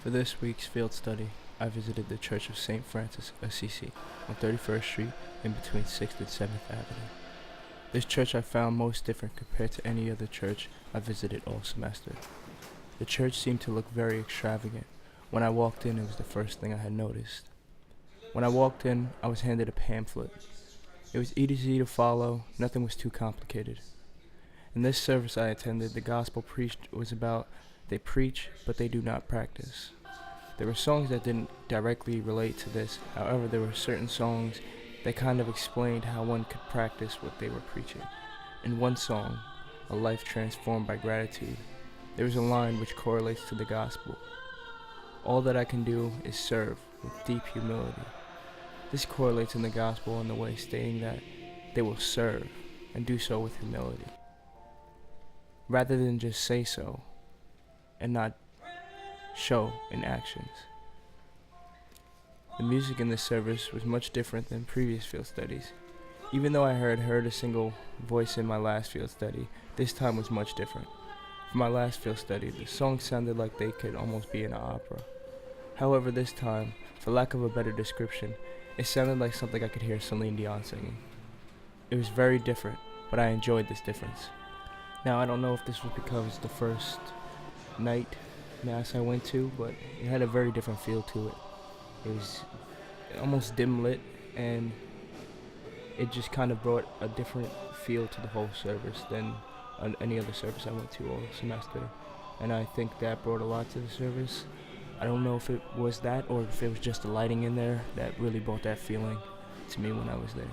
For this week's field study, I visited the Church of St. Francis Assisi on 31st Street in between 6th and 7th Avenue. This church I found most different compared to any other church I visited all semester. The church seemed to look very extravagant. When I walked in, it was the first thing I had noticed. When I walked in, I was handed a pamphlet. It was easy to follow, nothing was too complicated. In this service I attended, the gospel preached was about they preach, but they do not practice. There were songs that didn't directly relate to this. However, there were certain songs that kind of explained how one could practice what they were preaching. In one song, A Life Transformed by Gratitude, there is a line which correlates to the gospel. All that I can do is serve with deep humility. This correlates in the gospel in the way stating that they will serve and do so with humility, rather than just say so and not show in actions. The music in this service was much different than previous field studies. Even though I heard a single voice in my last field study, this time was much different. For my last field study, the songs sounded like they could almost be in an opera. However, this time, for lack of a better description, it sounded like something I could hear Celine Dion singing. It was very different, but I enjoyed this difference. Now, I don't know if this was because it was the first night mass I went to, but it had a very different feel to it. It was almost dim lit, and it just kind of brought a different feel to the whole service than any other service I went to all semester. And I think that brought a lot to the service. I don't know if it was that or if it was just the lighting in there that really brought that feeling to me when I was there.